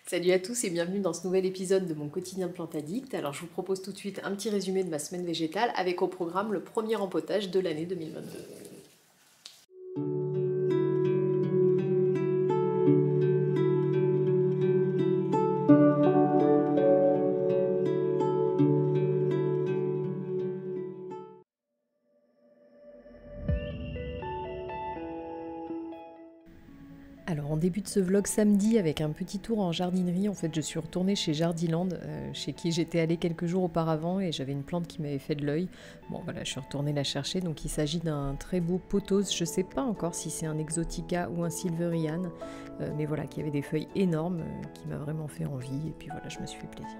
Salut à tous et bienvenue dans ce nouvel épisode de mon quotidien de Plante Addict. Alors je vous propose tout de suite un petit résumé de ma semaine végétale avec au programme le premier rempotage de l'année 2022. Alors on débute ce vlog samedi avec un petit tour en jardinerie. En fait je suis retournée chez Jardiland, chez qui j'étais allée quelques jours auparavant et j'avais une plante qui m'avait fait de l'œil. Bon voilà, je suis retournée la chercher, donc il s'agit d'un très beau pothos. Je sais pas encore si c'est un Exotica ou un Silverian, mais voilà, qui avait des feuilles énormes, qui m'a vraiment fait envie et puis voilà, je me suis fait plaisir.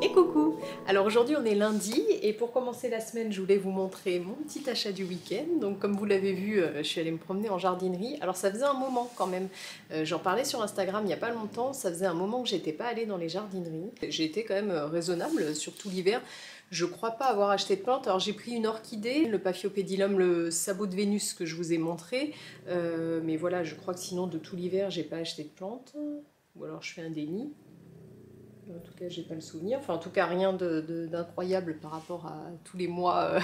Et coucou! Alors aujourd'hui on est lundi et pour commencer la semaine je voulais vous montrer mon petit achat du week-end. Donc comme vous l'avez vu, je suis allée me promener en jardinerie. Alors ça faisait un moment quand même, j'en parlais sur Instagram il n'y a pas longtemps, ça faisait un moment que j'étais pas allée dans les jardineries. J'ai été quand même raisonnable, surtout l'hiver. Je crois pas avoir acheté de plantes. Alors j'ai pris une orchidée, le Paphiopedilum, le sabot de Vénus que je vous ai montré. Mais voilà, je crois que sinon de tout l'hiver j'ai pas acheté de plantes. Ou alors je fais un déni. En tout cas, j'ai pas le souvenir. Enfin, en tout cas, rien d'incroyable par rapport à tous les mois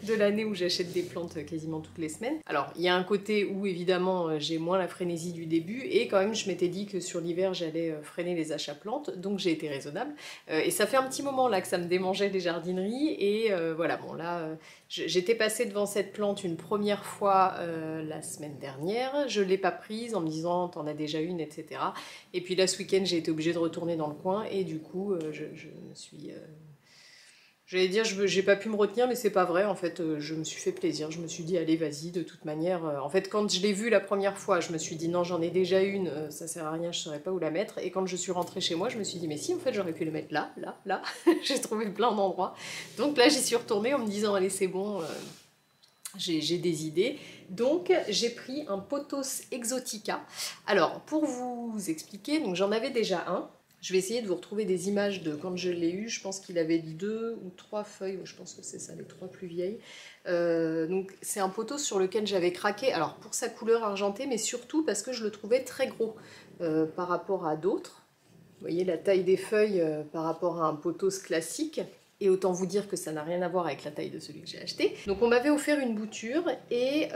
de l'année où j'achète des plantes quasiment toutes les semaines. Alors, il y a un côté où, évidemment, j'ai moins la frénésie du début. Et quand même, je m'étais dit que sur l'hiver, j'allais freiner les achats plantes. Donc, j'ai été raisonnable. Et ça fait un petit moment là que ça me démangeait les jardineries. Et voilà, bon là, j'étais passée devant cette plante une première fois la semaine dernière. Je ne l'ai pas prise en me disant, t'en as déjà une, etc. Et puis là, ce week-end, j'ai été obligée de retourner dans le coin. Et du coup, je me suis... J'allais dire, j'ai pas pu me retenir, mais c'est pas vrai. En fait, je me suis fait plaisir. Je me suis dit, allez, vas-y, de toute manière. En fait, quand je l'ai vue la première fois, je me suis dit, non, j'en ai déjà une, ça sert à rien, je saurais pas où la mettre. Et quand je suis rentrée chez moi, je me suis dit, mais si, en fait, j'aurais pu la mettre là, là, là. J'ai trouvé plein d'endroits. Donc là, j'y suis retournée en me disant, allez, c'est bon. J'ai des idées. Donc j'ai pris un Pothos Exotica. Alors pour vous expliquer, donc j'en avais déjà un. Je vais essayer de vous retrouver des images de quand je l'ai eu. Je pense qu'il avait 2 ou 3 feuilles. Je pense que c'est ça, les 3 plus vieilles. Donc c'est un pothos sur lequel j'avais craqué. Alors pour sa couleur argentée, mais surtout parce que je le trouvais très gros par rapport à d'autres. Vous voyez la taille des feuilles par rapport à un pothos classique. Et autant vous dire que ça n'a rien à voir avec la taille de celui que j'ai acheté. Donc on m'avait offert une bouture et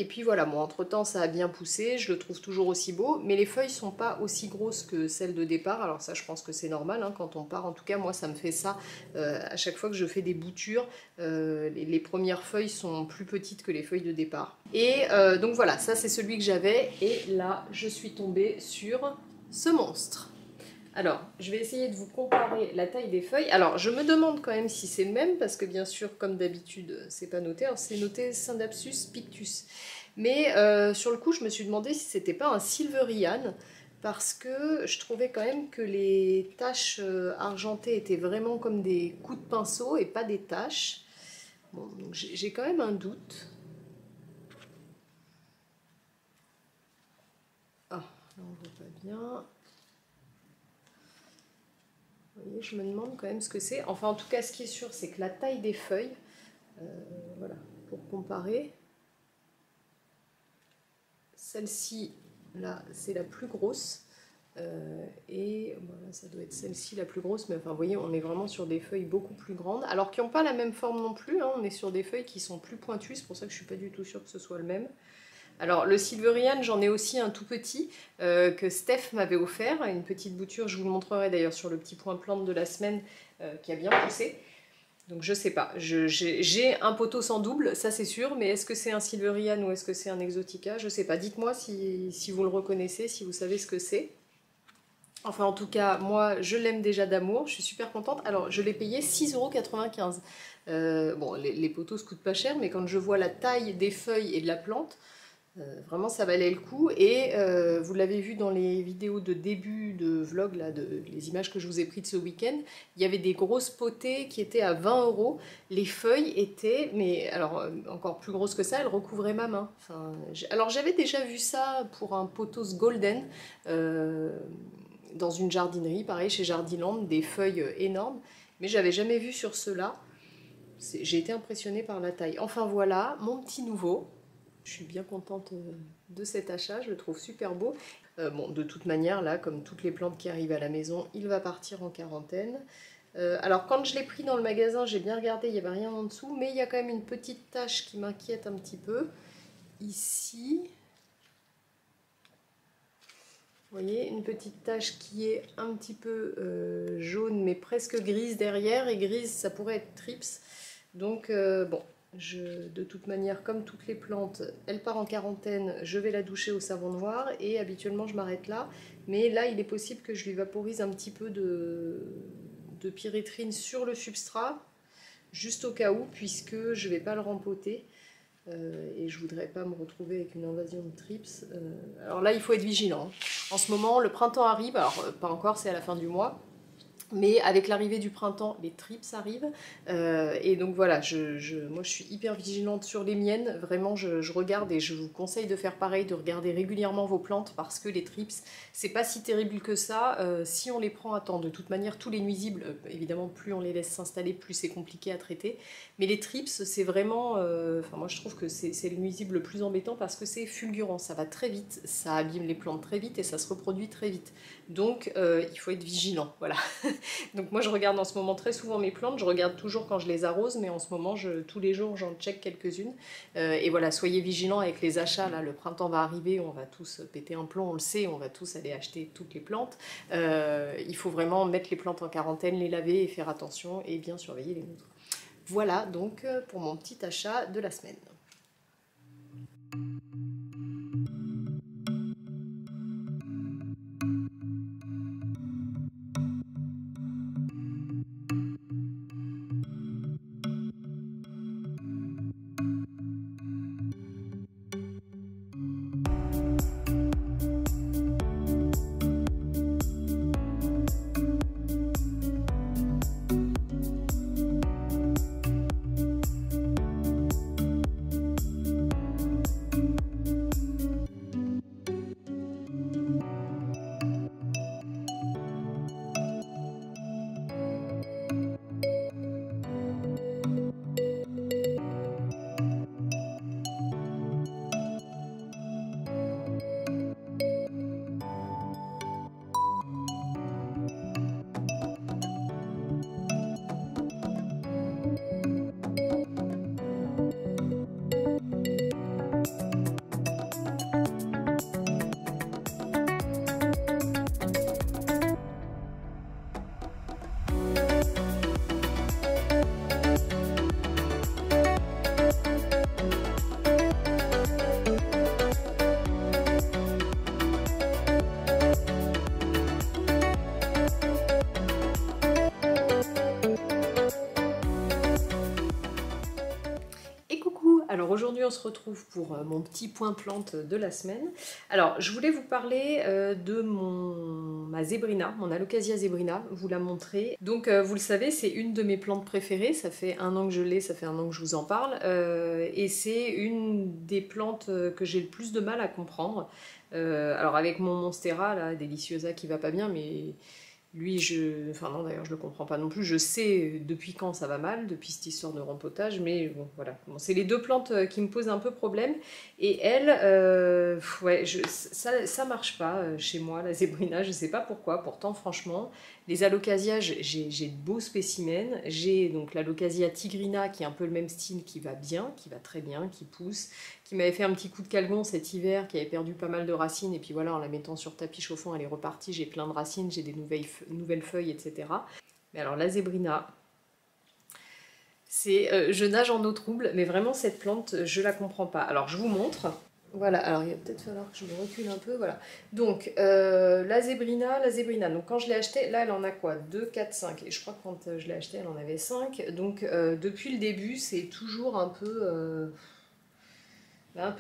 puis voilà, bon, entre temps ça a bien poussé, je le trouve toujours aussi beau, mais les feuilles sont pas aussi grosses que celles de départ, alors ça je pense que c'est normal hein, quand on part, en tout cas moi ça me fait ça à chaque fois que je fais des boutures, les premières feuilles sont plus petites que les feuilles de départ. Et donc voilà, ça c'est celui que j'avais et là je suis tombée sur ce monstre. Alors, je vais essayer de vous comparer la taille des feuilles. Alors, je me demande quand même si c'est le même, parce que bien sûr, comme d'habitude, c'est pas noté. Alors, c'est noté Scindapsus pictus. Mais sur le coup, je me suis demandé si c'était pas un Silverian, parce que je trouvais quand même que les taches argentées étaient vraiment comme des coups de pinceau et pas des taches. Bon, donc j'ai quand même un doute. Ah, là on voit pas bien. Vous voyez, je me demande quand même ce que c'est. Enfin, en tout cas, ce qui est sûr, c'est que la taille des feuilles, voilà, pour comparer, celle-ci, là, c'est la plus grosse. Et voilà, ça doit être celle-ci la plus grosse. Mais enfin, vous voyez, on est vraiment sur des feuilles beaucoup plus grandes. Alors, qui n'ont pas la même forme non plus. Hein, on est sur des feuilles qui sont plus pointues. C'est pour ça que je ne suis pas du tout sûre que ce soit le même. Alors le Silverian, j'en ai aussi un tout petit que Steph m'avait offert, une petite bouture, je vous le montrerai d'ailleurs sur le petit point plante de la semaine qui a bien poussé. Donc je sais pas, j'ai un poteau sans double, ça c'est sûr, mais est-ce que c'est un Silverian ou est-ce que c'est un Exotica? Je sais pas, dites-moi si vous le reconnaissez, si vous savez ce que c'est. Enfin en tout cas, moi je l'aime déjà d'amour, je suis super contente. Alors je l'ai payé 6,95 €. Bon, les poteaux se coûtent pas cher, mais quand je vois la taille des feuilles et de la plante, vraiment ça valait le coup et vous l'avez vu dans les vidéos de début de vlog, là, les images que je vous ai prises de ce week-end, il y avait des grosses potées qui étaient à 20 €. Les feuilles étaient, mais alors encore plus grosses que ça, elles recouvraient ma main. Enfin, alors j'avais déjà vu ça pour un pothos golden dans une jardinerie, pareil chez Jardiland, des feuilles énormes, mais j'avais jamais vu sur ceux-là. J'ai été impressionnée par la taille. Enfin voilà, mon petit nouveau. Je suis bien contente de cet achat, je le trouve super beau. Bon, de toute manière, là, comme toutes les plantes qui arrivent à la maison, il va partir en quarantaine. Alors, quand je l'ai pris dans le magasin, j'ai bien regardé, il n'y avait rien en dessous, mais il y a quand même une petite tache qui m'inquiète un petit peu. Ici, vous voyez, une petite tache qui est un petit peu jaune, mais presque grise derrière, et grise, ça pourrait être trips. Donc, bon. De toute manière, comme toutes les plantes, elle part en quarantaine, je vais la doucher au savon noir et habituellement je m'arrête là. Mais là, il est possible que je lui vaporise un petit peu de pyrèthrine sur le substrat, juste au cas où, puisque je ne vais pas le rempoter. Et je ne voudrais pas me retrouver avec une invasion de trips. Alors là, il faut être vigilant. En ce moment, le printemps arrive, alors pas encore, c'est à la fin du mois. Mais avec l'arrivée du printemps, les trips arrivent. Et donc voilà, moi je suis hyper vigilante sur les miennes. Vraiment, je regarde et je vous conseille de faire pareil, de regarder régulièrement vos plantes parce que les trips, c'est pas si terrible que ça si on les prend à temps. De toute manière, tous les nuisibles, évidemment, plus on les laisse s'installer, plus c'est compliqué à traiter. Mais les trips, c'est vraiment... Enfin, moi je trouve que c'est le nuisible le plus embêtant parce que c'est fulgurant. Ça va très vite, ça abîme les plantes très vite et ça se reproduit très vite. Donc il faut être vigilant, voilà. Donc moi je regarde en ce moment très souvent mes plantes, je regarde toujours quand je les arrose, mais en ce moment tous les jours j'en check quelques-unes. Et voilà, soyez vigilants avec les achats, là le printemps va arriver, on va tous péter un plomb, on le sait, on va tous aller acheter toutes les plantes. Il faut vraiment mettre les plantes en quarantaine, les laver et faire attention et bien surveiller les nôtres. Voilà donc pour mon petit achat de la semaine. aujourd'hui on se retrouve pour mon petit point plante de la semaine. Alors je voulais vous parler de ma zébrina, mon Alocasia zebrina, vous la montrer. Donc vous le savez, c'est une de mes plantes préférées, ça fait 1 an que je l'ai, ça fait 1 an que je vous en parle, et c'est une des plantes que j'ai le plus de mal à comprendre. Alors avec mon Monstera, là, Deliciosa qui va pas bien, mais... Lui, enfin non d'ailleurs je le comprends pas non plus, je sais depuis quand ça va mal, depuis cette histoire de rempotage, mais bon voilà, bon, c'est les deux plantes qui me posent un peu problème, et elle, ouais, ça marche pas chez moi, la zébrina, je sais pas pourquoi, pourtant franchement, les alocasias, j'ai de beaux spécimens, j'ai donc l'alocasia tigrina qui est un peu le même style, qui va bien, qui va très bien, qui pousse, qui m'avait fait un petit coup de calgon cet hiver, qui avait perdu pas mal de racines, et puis voilà, en la mettant sur tapis chauffant, elle est repartie, j'ai plein de racines, j'ai des nouvelles feuilles, etc. Mais alors la zébrina, c'est, je nage en eau trouble, mais vraiment cette plante, je la comprends pas. Alors je vous montre. Voilà, alors il va peut-être falloir que je me recule un peu, voilà. Donc, la zébrina, donc quand je l'ai achetée, là elle en a quoi? 2, 4, 5, et je crois que quand je l'ai achetée, elle en avait 5. Donc, depuis le début, c'est toujours un peu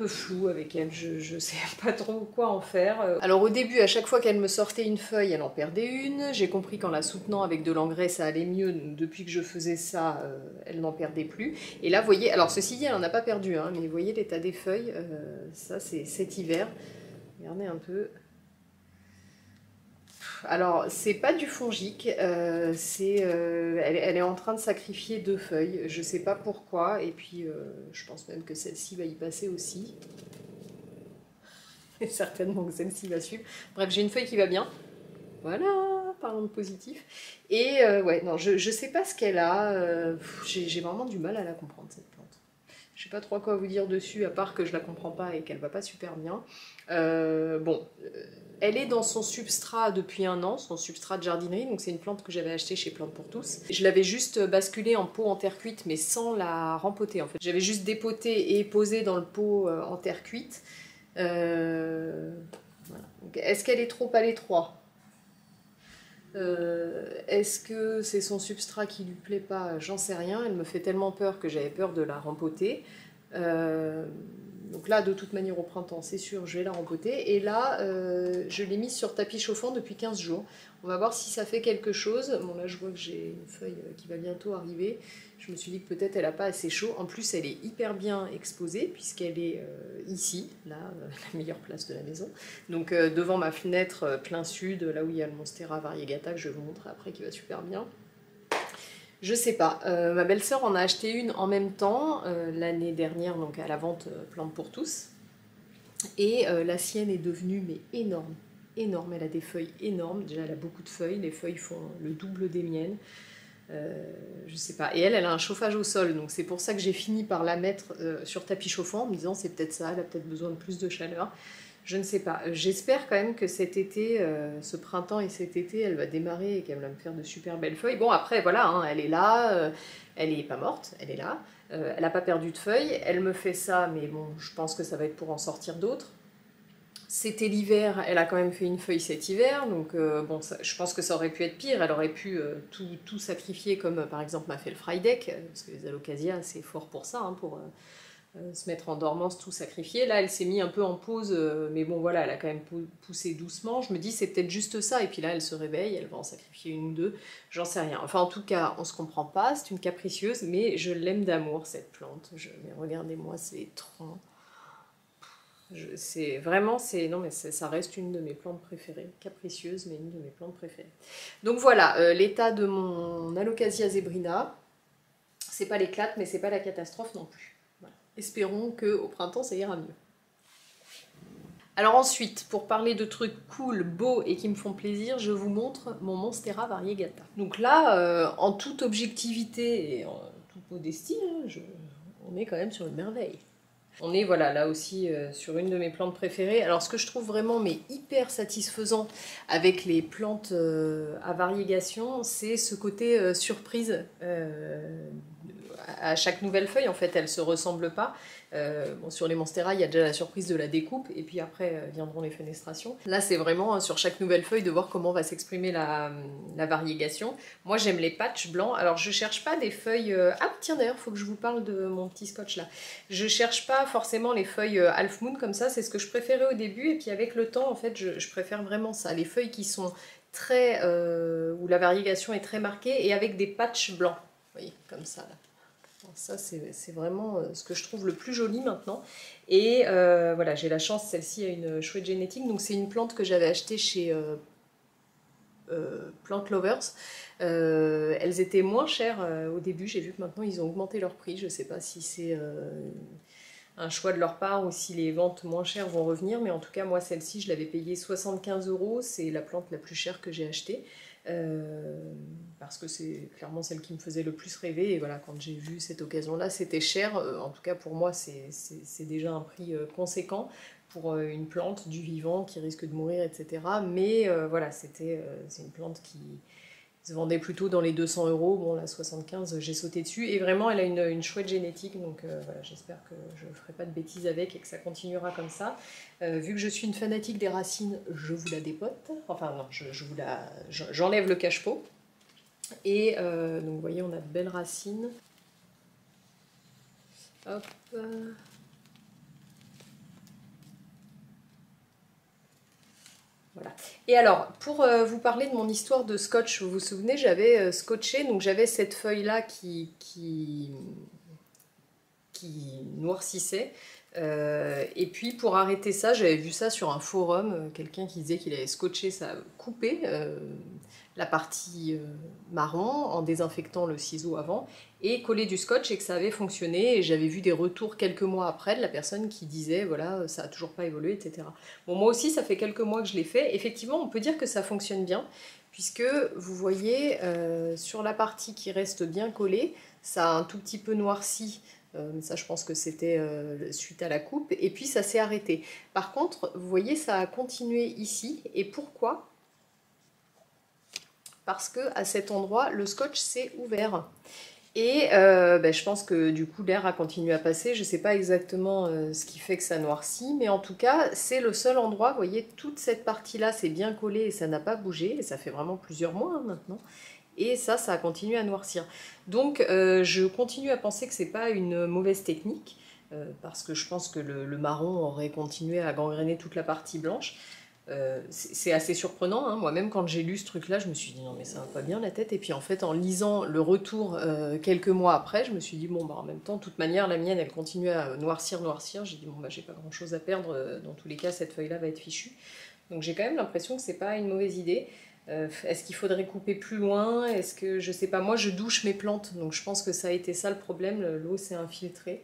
flou avec elle, je sais pas trop quoi en faire. Alors au début, à chaque fois qu'elle me sortait une feuille, elle en perdait une. J'ai compris qu'en la soutenant avec de l'engrais, ça allait mieux. Depuis que je faisais ça, elle n'en perdait plus. Et là, vous voyez, alors ceci dit, elle n'en a pas perdu, hein, mais vous voyez l'état des feuilles, ça c'est cet hiver. Regardez un peu. Alors, c'est pas du fongique, elle est en train de sacrifier 2 feuilles, je sais pas pourquoi, et puis je pense même que celle-ci va y passer aussi. Et certainement que celle-ci va suivre. Bref, j'ai une feuille qui va bien. Voilà, parlons de positif. Et ouais, non, je sais pas ce qu'elle a, j'ai vraiment du mal à la comprendre cette plante. Je sais pas trop quoi vous dire dessus, à part que je la comprends pas et qu'elle va pas super bien. Bon, elle est dans son substrat depuis 1 an, son substrat de jardinerie, donc c'est une plante que j'avais achetée chez Plantes pour tous. Je l'avais juste basculée en pot en terre cuite, mais sans la rempoter en fait. J'avais juste dépoté et posé dans le pot en terre cuite. Voilà. Est-ce qu'elle est trop à l'étroit? Est-ce que c'est son substrat qui lui plaît pas? J'en sais rien, elle me fait tellement peur que j'avais peur de la rempoter. Donc là, de toute manière, au printemps, c'est sûr, je vais la rempoter. Et là, je l'ai mise sur tapis chauffant depuis 15 jours. On va voir si ça fait quelque chose. Bon, là, je vois que j'ai une feuille qui va bientôt arriver. Je me suis dit que peut-être elle n'a pas assez chaud. En plus, elle est hyper bien exposée, puisqu'elle est ici, là, la meilleure place de la maison. Donc, devant ma fenêtre, plein sud, là où il y a le Monstera variegata, que je vais vous montrer après, qui va super bien. Je sais pas, ma belle-sœur en a acheté une en même temps, l'année dernière, donc à la vente Plantes pour tous. Et la sienne est devenue mais énorme, énorme, elle a des feuilles énormes, déjà elle a beaucoup de feuilles, les feuilles font le double des miennes. Je sais pas, et elle a un chauffage au sol, donc c'est pour ça que j'ai fini par la mettre sur tapis chauffant, en me disant c'est peut-être ça, elle a peut-être besoin de plus de chaleur. Je ne sais pas. J'espère quand même que cet été, ce printemps et cet été, elle va démarrer et qu'elle va me faire de super belles feuilles. Bon, après, voilà, hein, elle est là, elle n'est pas morte, elle est là. Elle n'a pas perdu de feuilles, elle me fait ça, mais bon, je pense que ça va être pour en sortir d'autres. C'était l'hiver, elle a quand même fait une feuille cet hiver, donc bon, je pense que ça aurait pu être pire, elle aurait pu tout sacrifier, comme par exemple m'a fait le Frydek, parce que les alocasias, c'est fort pour ça, hein, pour... se mettre en dormance, tout sacrifier. Là, elle s'est mise un peu en pause, mais bon, voilà, elle a quand même poussé doucement. Je me dis, c'est peut-être juste ça, et puis là, elle se réveille, elle va en sacrifier 1 ou 2, j'en sais rien. Enfin, en tout cas, on se comprend pas, c'est une capricieuse, mais je l'aime d'amour, cette plante. Mais regardez-moi ces troncs. C'est vraiment, non, mais ça reste une de mes plantes préférées. Capricieuse, mais une de mes plantes préférées. Donc voilà, l'état de mon Alocasia zebrina. C'est pas l'éclate, mais c'est pas la catastrophe non plus. Espérons qu'au printemps, ça ira mieux. Alors ensuite, pour parler de trucs cool, beaux et qui me font plaisir, je vous montre mon Monstera variegata. Donc là, en toute objectivité et en toute modestie, hein, on est quand même sur une merveille. On est voilà, là aussi sur une de mes plantes préférées. Alors ce que je trouve vraiment mais hyper satisfaisant avec les plantes à variégation, c'est ce côté surprise. À chaque nouvelle feuille, en fait, elles ne se ressemblent pas. Bon, sur les Monstera, il y a déjà la surprise de la découpe, et puis après viendront les fenestrations. Là, c'est vraiment sur chaque nouvelle feuille de voir comment va s'exprimer la variégation. Moi, j'aime les patchs blancs. Alors, je cherche pas des feuilles... Ah, tiens, d'ailleurs, il faut que je vous parle de mon petit scotch là. Je cherche pas forcément les feuilles Half Moon comme ça, c'est ce que je préférais au début, et puis avec le temps, en fait, je préfère vraiment ça. Les feuilles qui sont très... où la variégation est très marquée, et avec des patchs blancs. Vous voyez, comme ça là. Ça, c'est vraiment ce que je trouve le plus joli maintenant. Et voilà, j'ai la chance, celle-ci a une chouette génétique. Donc c'est une plante que j'avais achetée chez Plant Lovers. Elles étaient moins chères au début. J'ai vu que maintenant ils ont augmenté leur prix. Je ne sais pas si c'est un choix de leur part ou si les ventes moins chères vont revenir. Mais en tout cas, moi, celle-ci, je l'avais payée 75 €. C'est la plante la plus chère que j'ai achetée. Parce que c'est clairement celle qui me faisait le plus rêver, et voilà, quand j'ai vu cette occasion-là, c'était cher, en tout cas pour moi c'est déjà un prix conséquent pour une plante du vivant qui risque de mourir, etc. Mais voilà, c'est une plante qui se vendait plutôt dans les 200 €, bon la 75 j'ai sauté dessus, et vraiment elle a une chouette génétique, donc voilà, j'espère que je ne ferai pas de bêtises avec et que ça continuera comme ça. Vu que je suis une fanatique des racines, je vous la dépote, enfin non, j'enlève le cache-pot, et donc vous voyez on a de belles racines. Hop. Voilà. Et alors, pour vous parler de mon histoire de scotch, vous vous souvenez, j'avais scotché, donc j'avais cette feuille-là qui noircissait. Et puis pour arrêter ça, j'avais vu ça sur un forum, quelqu'un qui disait qu'il avait scotché ça, coupé la partie marron en désinfectant le ciseau avant, et collé du scotch, et que ça avait fonctionné. Et j'avais vu des retours quelques mois après de la personne qui disait voilà, ça a toujours pas évolué, etc. Bon, moi aussi ça fait quelques mois que je l'ai fait. Effectivement, on peut dire que ça fonctionne bien, puisque vous voyez sur la partie qui reste bien collée, ça a un tout petit peu noirci. Ça, je pense que c'était suite à la coupe, et puis ça s'est arrêté. Par contre, vous voyez, ça a continué ici. Et pourquoi? Parce que à cet endroit, le scotch s'est ouvert. Et je pense que du coup, l'air a continué à passer. Je ne sais pas exactement ce qui fait que ça noircit, mais en tout cas, c'est le seul endroit. Vous voyez, toute cette partie-là, c'est bien collé et ça n'a pas bougé. Et ça fait vraiment plusieurs mois maintenant. Et ça a continué à noircir. Donc je continue à penser que c'est pas une mauvaise technique, parce que je pense que le marron aurait continué à gangréner toute la partie blanche. C'est assez surprenant, hein. Moi-même quand j'ai lu ce truc-là, je me suis dit non mais ça va pas bien la tête, et puis en fait en lisant le retour quelques mois après, je me suis dit bon bah en même temps, de toute manière la mienne elle continue à noircir, j'ai dit bon bah j'ai pas grand-chose à perdre, dans tous les cas cette feuille-là va être fichue. Donc j'ai quand même l'impression que c'est pas une mauvaise idée. Est-ce qu'il faudrait couper plus loin? Est-ce que, je sais pas, moi je douche mes plantes, donc je pense que ça a été ça le problème, l'eau s'est infiltrée.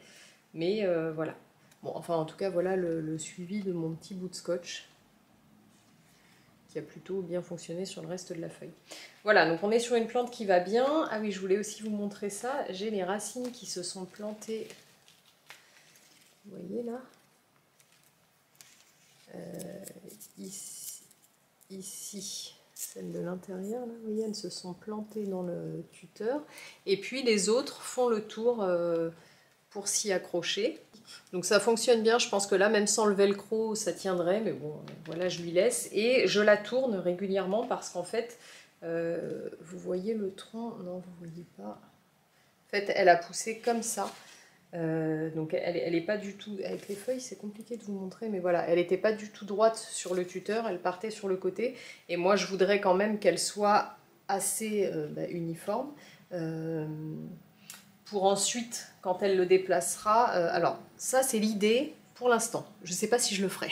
Mais voilà. Bon, enfin en tout cas voilà le suivi de mon petit bout de scotch, qui a plutôt bien fonctionné sur le reste de la feuille. Voilà, donc on est sur une plante qui va bien. Ah oui, je voulais aussi vous montrer ça, j'ai les racines qui se sont plantées, vous voyez là, ici. Celles de l'intérieur, là, vous voyez, elles se sont plantées dans le tuteur. Et puis les autres font le tour pour s'y accrocher. Donc ça fonctionne bien, je pense que là, même sans le velcro, ça tiendrait. Mais bon, voilà, je lui laisse. Et je la tourne régulièrement parce qu'en fait, vous voyez le tronc? Non, vous ne voyez pas. En fait, elle a poussé comme ça. Donc elle est pas du tout, avec les feuilles c'est compliqué de vous montrer, mais voilà, elle n'était pas du tout droite sur le tuteur, elle partait sur le côté, et moi je voudrais quand même qu'elle soit assez uniforme, pour ensuite, quand elle le déplacera, alors ça c'est l'idée pour l'instant, je ne sais pas si je le ferai,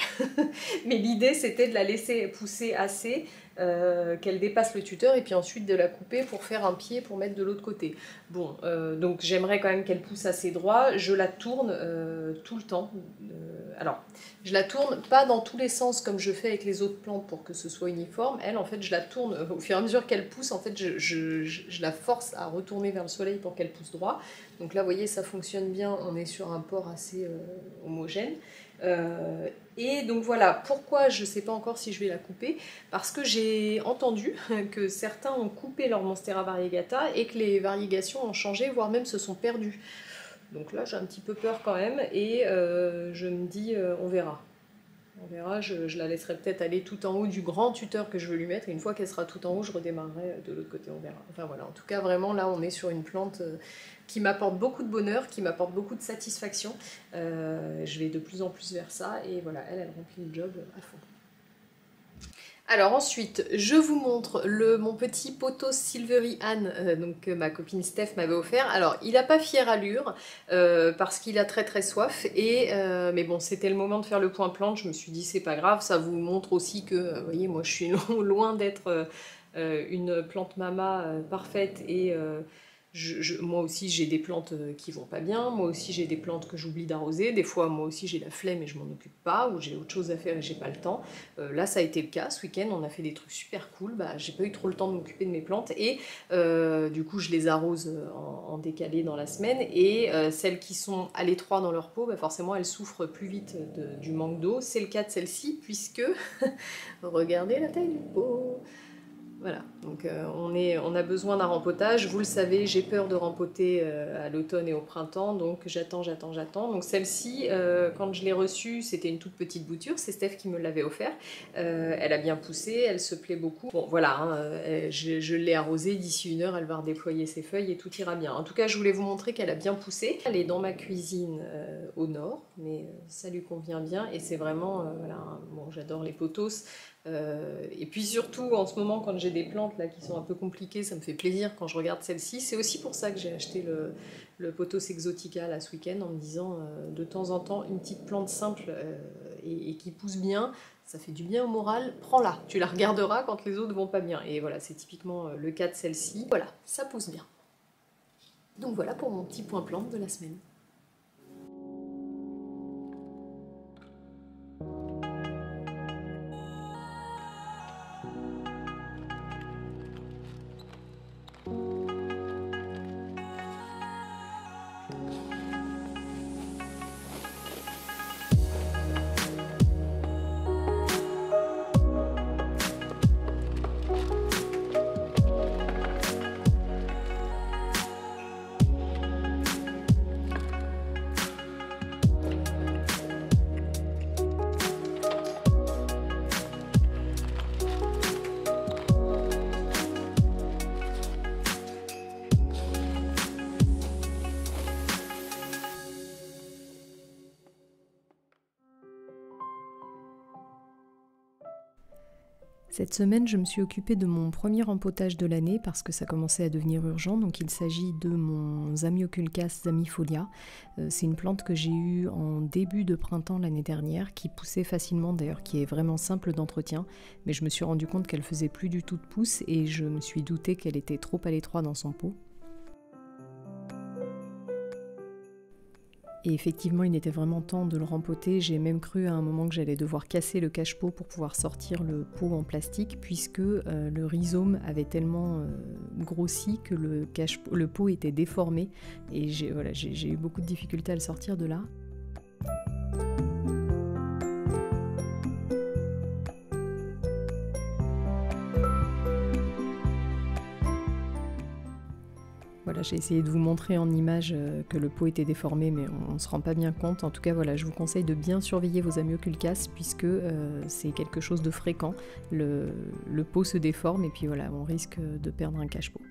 mais l'idée c'était de la laisser pousser assez, qu'elle dépasse le tuteur, et puis ensuite de la couper pour faire un pied pour mettre de l'autre côté. Bon, donc j'aimerais quand même qu'elle pousse assez droit, je la tourne tout le temps. Alors, je la tourne pas dans tous les sens comme je fais avec les autres plantes pour que ce soit uniforme. Elle, en fait, je la tourne au fur et à mesure qu'elle pousse, en fait, je la force à retourner vers le soleil pour qu'elle pousse droit. Donc là, vous voyez, ça fonctionne bien, on est sur un port assez homogène. Et donc voilà, pourquoi je ne sais pas encore si je vais la couper, parce que j'ai entendu que certains ont coupé leur Monstera variegata et que les variegations ont changé, voire même se sont perdues. Donc là, j'ai un petit peu peur quand même et je me dis, on verra. On verra, je la laisserai peut-être aller tout en haut du grand tuteur que je veux lui mettre et une fois qu'elle sera tout en haut, je redémarrerai de l'autre côté, on verra. Enfin voilà, en tout cas, vraiment là, on est sur une plante qui m'apporte beaucoup de bonheur, qui m'apporte beaucoup de satisfaction. Je vais de plus en plus vers ça et voilà, elle remplit le job à fond. Alors ensuite, je vous montre mon petit pothos Silvery Anne, que ma copine Steph m'avait offert. Alors, il n'a pas fière allure, parce qu'il a très très soif, mais bon, c'était le moment de faire le point plante, je me suis dit c'est pas grave, ça vous montre aussi que, vous voyez, moi je suis loin d'être une plante mama parfaite et... moi aussi j'ai des plantes qui vont pas bien, moi aussi j'ai des plantes que j'oublie d'arroser, des fois moi aussi j'ai la flemme et je m'en occupe pas, ou j'ai autre chose à faire et j'ai pas le temps. Là ça a été le cas, ce week-end on a fait des trucs super cool, j'ai pas eu trop le temps de m'occuper de mes plantes et du coup je les arrose en décalé dans la semaine et celles qui sont à l'étroit dans leur peau, forcément elles souffrent plus vite du manque d'eau. C'est le cas de celle-ci puisque, regardez la taille du pot. Voilà, donc on a besoin d'un rempotage. Vous le savez, j'ai peur de rempoter à l'automne et au printemps, donc j'attends. Donc celle-ci, quand je l'ai reçue, c'était une toute petite bouture, c'est Steph qui me l'avait offert. Elle a bien poussé, elle se plaît beaucoup. Bon voilà, je l'ai arrosée, d'ici 1 heure, elle va redéployer ses feuilles et tout ira bien. En tout cas, je voulais vous montrer qu'elle a bien poussé. Elle est dans ma cuisine au nord, mais ça lui convient bien et c'est vraiment, voilà, bon, j'adore les pothos. Et puis surtout en ce moment quand j'ai des plantes là qui sont un peu compliquées, ça me fait plaisir quand je regarde celle-ci. C'est aussi pour ça que j'ai acheté le Pothos Exotica là ce week-end en me disant de temps en temps une petite plante simple et qui pousse bien, ça fait du bien au moral, prends-la, tu la regarderas quand les autres vont pas bien. Et voilà, c'est typiquement le cas de celle-ci. Voilà, ça pousse bien. Donc voilà pour mon petit point plante de la semaine. Cette semaine, je me suis occupée de mon premier rempotage de l'année parce que ça commençait à devenir urgent. Donc il s'agit de mon Zamioculcas zamifolia. C'est une plante que j'ai eue en début de printemps l'année dernière, qui poussait facilement d'ailleurs, qui est vraiment simple d'entretien. Mais je me suis rendu compte qu'elle faisait plus du tout de pousse et je me suis douté qu'elle était trop à l'étroit dans son pot. Et effectivement, il était vraiment temps de le rempoter. J'ai même cru à un moment que j'allais devoir casser le cache-pot pour pouvoir sortir le pot en plastique, puisque le rhizome avait tellement grossi que le pot était déformé. Et j'ai eu beaucoup de difficultés à le sortir de là. Voilà, j'ai essayé de vous montrer en image que le pot était déformé, mais on ne se rend pas bien compte. En tout cas, voilà, je vous conseille de bien surveiller vos amioculcas puisque c'est quelque chose de fréquent. Le pot se déforme et puis voilà, on risque de perdre un cache-pot.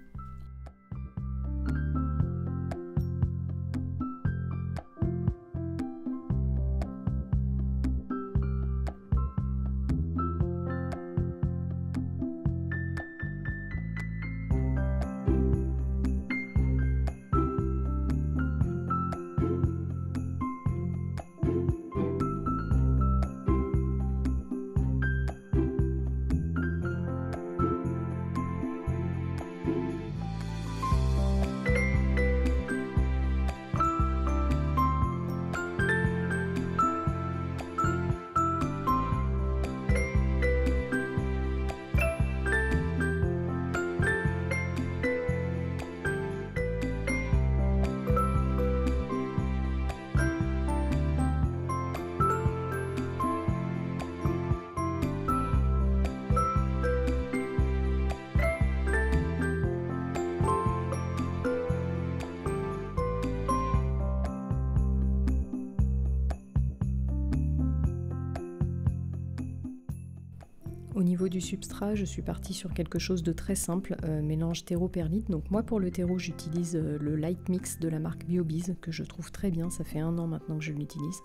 Au niveau du substrat, je suis partie sur quelque chose de très simple, mélange terreau-perlite. Donc moi pour le terreau, j'utilise le Light Mix de la marque BioBiz, que je trouve très bien, ça fait 1 an maintenant que je l'utilise.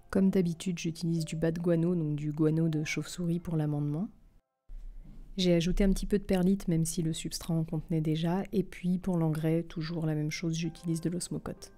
Comme d'habitude, j'utilise du bas de guano, donc du guano de chauve-souris pour l'amendement. J'ai ajouté un petit peu de perlite, même si le substrat en contenait déjà. Et puis pour l'engrais, toujours la même chose, j'utilise de l'osmocote.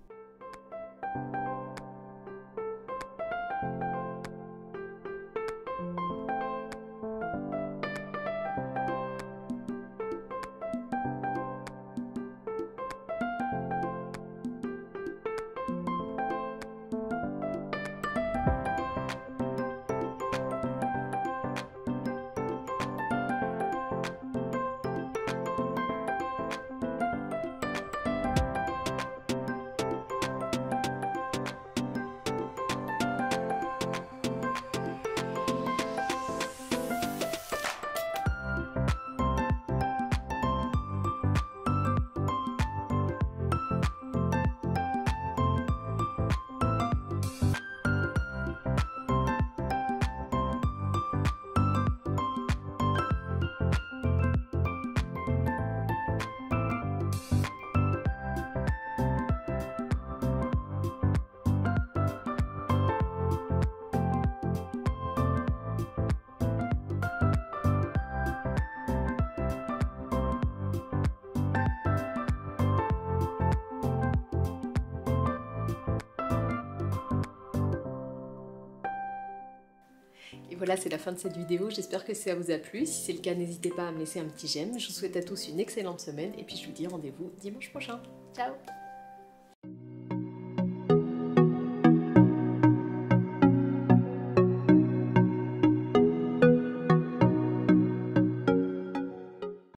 Et voilà, c'est la fin de cette vidéo, j'espère que ça vous a plu. Si c'est le cas, n'hésitez pas à me laisser un petit j'aime. Je vous souhaite à tous une excellente semaine et puis je vous dis rendez-vous dimanche prochain. Ciao!